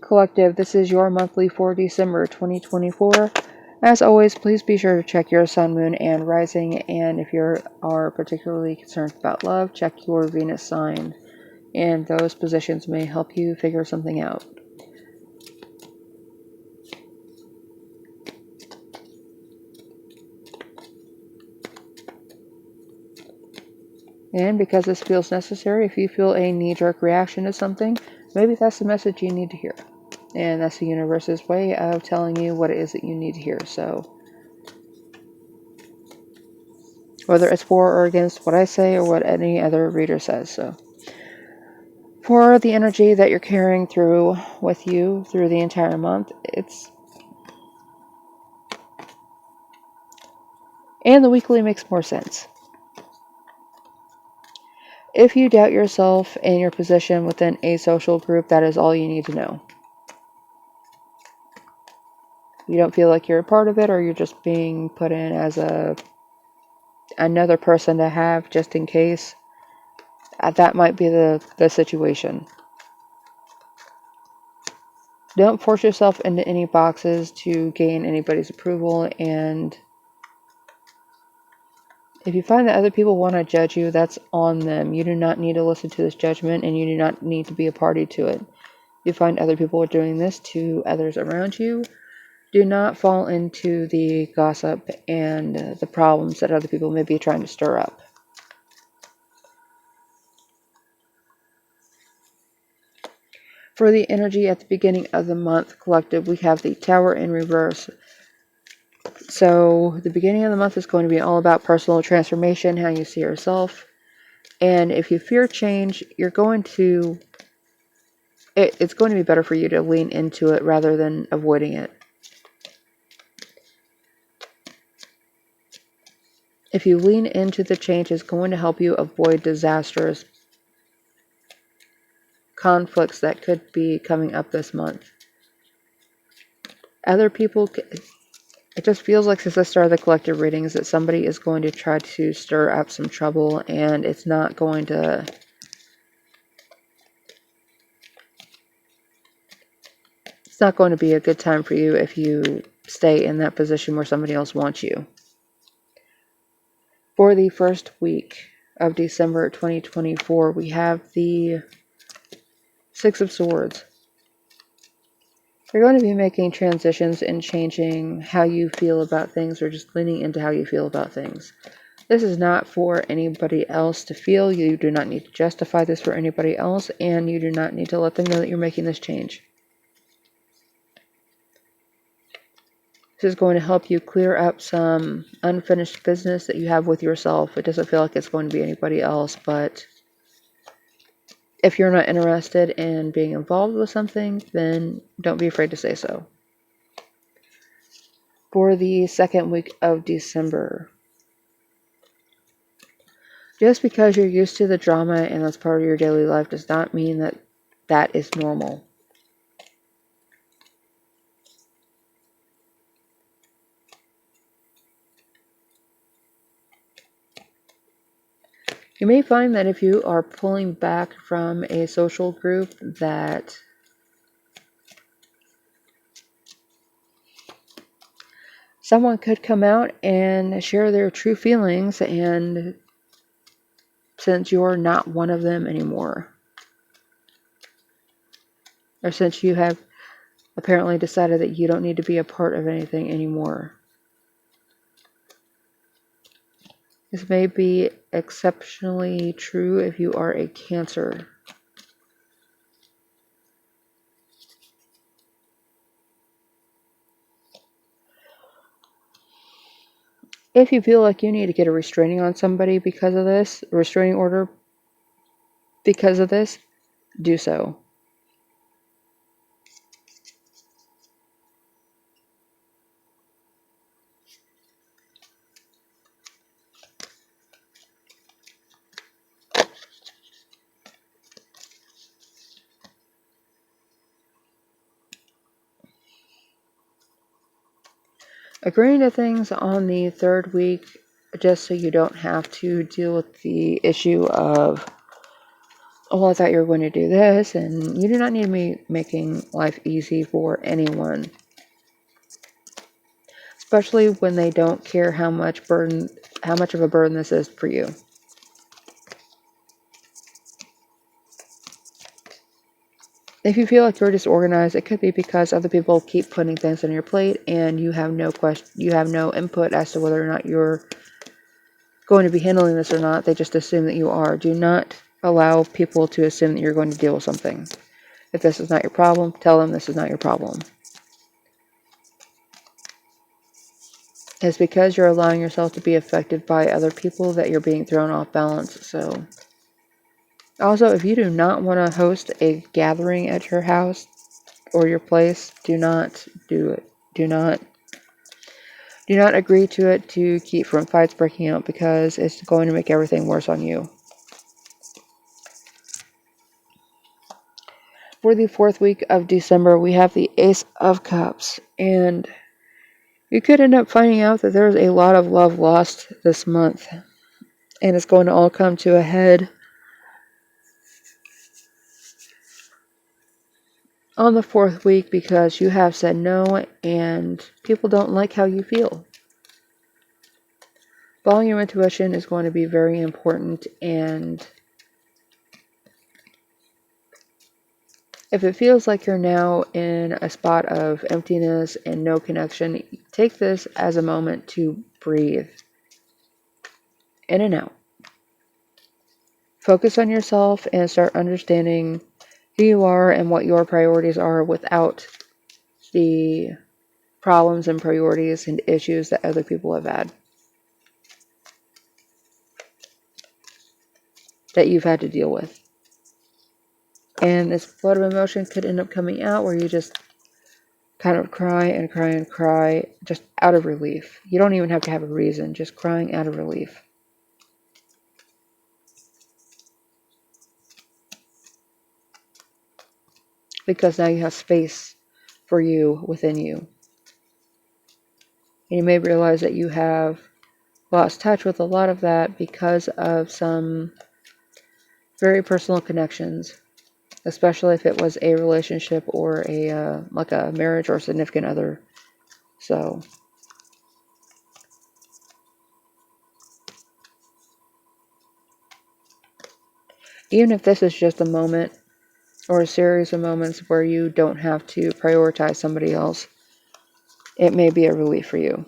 Collective, this is your monthly for December 2024. As always, please be sure to check your sun, moon, and rising, and if you are particularly concerned about love, check your Venus sign, and those positions may help you figure something out. And because this feels necessary, if you feel a knee-jerk reaction to something, maybe that's the message you need to hear. And that's the universe's way of telling you what it is that you need to hear. So, whether it's for or against what I say or what any other reader says. So, for the energy that you're carrying through with you through the entire month, and the weekly makes more sense. If you doubt yourself and your position within a social group, that is all you need to know. You don't feel like you're a part of it, or you're just being put in as another person to have just in case. That might be the situation. Don't force yourself into any boxes to gain anybody's approval, and if you find that other people want to judge you, that's on them. You do not need to listen to this judgment, and you do not need to be a party to it. If you find other people are doing this to others around you, do not fall into the gossip and the problems that other people may be trying to stir up. For the energy at the beginning of the month, collective, we have the Tower in reverse. So the beginning of the month is going to be all about personal transformation, how you see yourself. And if you fear change, it's going to be better for you to lean into it rather than avoiding it. If you lean into the change, it's going to help you avoid disastrous conflicts that could be coming up this month. Other people, it just feels like since the start of the collective readings that somebody is going to try to stir up some trouble, and it's not going to be a good time for you if you stay in that position where somebody else wants you. For the first week of December 2024, we have the Six of Swords. You're going to be making transitions and changing how you feel about things, or just leaning into how you feel about things. This is not for anybody else to feel. You do not need to justify this for anybody else, and you do not need to let them know that you're making this change. This is going to help you clear up some unfinished business that you have with yourself. It doesn't feel like it's going to be anybody else, but if you're not interested in being involved with something, then don't be afraid to say so. For the second week of December, just because you're used to the drama and that's part of your daily life does not mean that that is normal. You may find that if you are pulling back from a social group, that someone could come out and share their true feelings, and since you're not one of them anymore, or since you have apparently decided that you don't need to be a part of anything anymore, this may be exceptionally true if you are a Cancer. If you feel like you need to get a restraining on somebody because of this, a restraining order because of this, do so. Agreeing to things on the third week, just so you don't have to deal with the issue of oh, I thought you were going to do this, and you do not need me making life easy for anyone. Especially when they don't care how much of a burden this is for you. If you feel like you're disorganized, it could be because other people keep putting things on your plate and you have no input as to whether or not you're going to be handling this or not. They just assume that you are. Do not allow people to assume that you're going to deal with something. If this is not your problem, tell them this is not your problem. It's because you're allowing yourself to be affected by other people that you're being thrown off balance. So, also, if you do not want to host a gathering at your house or your place, do not do it. Do not agree to it to keep from fights breaking out, because it's going to make everything worse on you. For the 4th week of December, we have the Ace of Cups, and you could end up finding out that there's a lot of love lost this month, and it's going to all come to a head on the 4th week because you have said no and people don't like how you feel. Following your intuition is going to be very important, and if it feels like you're now in a spot of emptiness and no connection, take this as a moment to breathe in and out. Focus on yourself and start understanding who you are and what your priorities are without the problems and priorities and issues that other people have had, that you've had to deal with. And this flood of emotion could end up coming out where you just kind of cry and cry and cry, just out of relief. You don't even have to have a reason, just crying out of relief. Because now you have space for you within you. And you may realize that you have lost touch with a lot of that because of some very personal connections, especially if it was a relationship or like a marriage or significant other. So, even if this is just a moment or a series of moments where you don't have to prioritize somebody else, it may be a relief for you.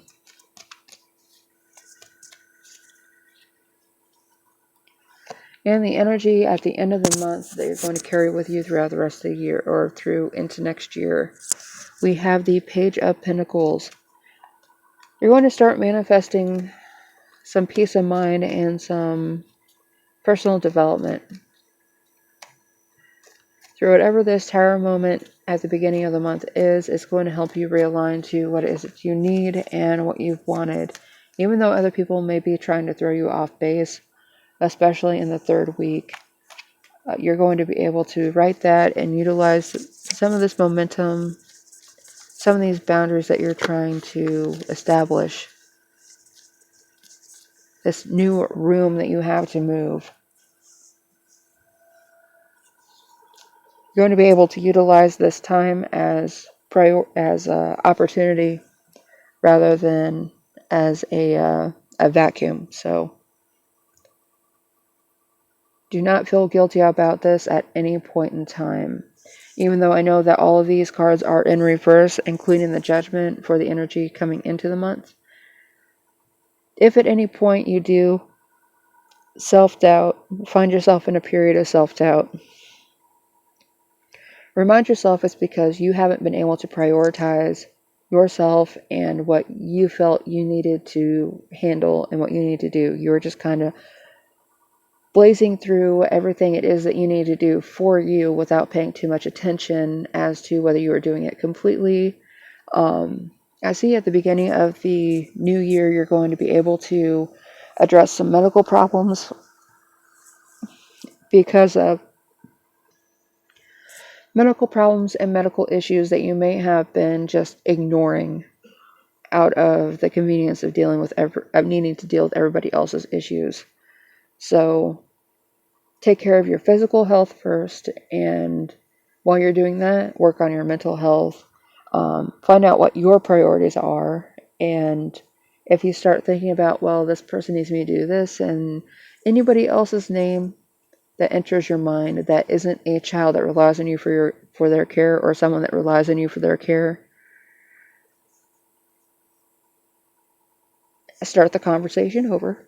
And the energy at the end of the month that you're going to carry with you throughout the rest of the year or through into next year, we have the Page of Pentacles. You're going to start manifesting some peace of mind and some personal development. Through whatever this Tower moment at the beginning of the month is, it's going to help you realign to what it is that you need and what you've wanted. Even though other people may be trying to throw you off base, especially in the 3rd week, you're going to be able to write that and utilize some of this momentum, some of these boundaries that you're trying to establish, this new room that you have to move. You're going to be able to utilize this time as opportunity rather than as a vacuum. So do not feel guilty about this at any point in time. Even though I know that all of these cards are in reverse, including the Judgment for the energy coming into the month. If at any point you do self-doubt, find yourself in a period of self-doubt, remind yourself it's because you haven't been able to prioritize yourself and what you felt you needed to handle and what you need to do. You were just kind of blazing through everything it is that you need to do for you without paying too much attention as to whether you were doing it completely. I see at the beginning of the new year, you're going to be able to address some medical problems because of medical problems and medical issues that you may have been just ignoring out of the convenience of dealing with of needing to deal with everybody else's issues. So take care of your physical health first, and while you're doing that, work on your mental health. Find out what your priorities are, and if you start thinking about, well, this person needs me to do this, and anybody else's name that enters your mind that isn't a child that relies on you for their care, or someone that relies on you for their care, start the conversation over.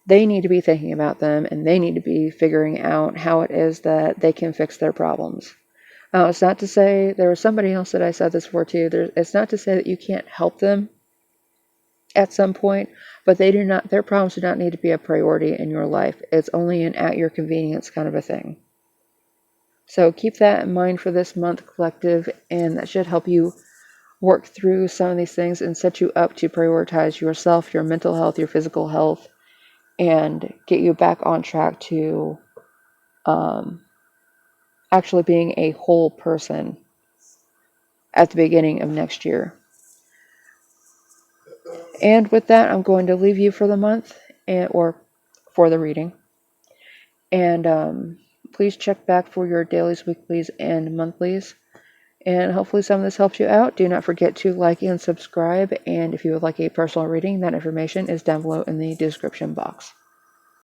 They need to be thinking about them, and they need to be figuring out how it is that they can fix their problems. It's not to say, there was somebody else that I said this for too, it's not to say that you can't help them at some point, but their problems do not need to be a priority in your life. It's only an at your convenience kind of a thing. So keep that in mind for this month, collective, and that should help you work through some of these things and set you up to prioritize yourself, your mental health, your physical health, and get you back on track to actually being a whole person at the beginning of next year. And with that, I'm going to leave you for the month, or for the reading. And please check back for your dailies, weeklies, and monthlies. And hopefully some of this helps you out. Do not forget to like and subscribe. And if you would like a personal reading, that information is down below in the description box.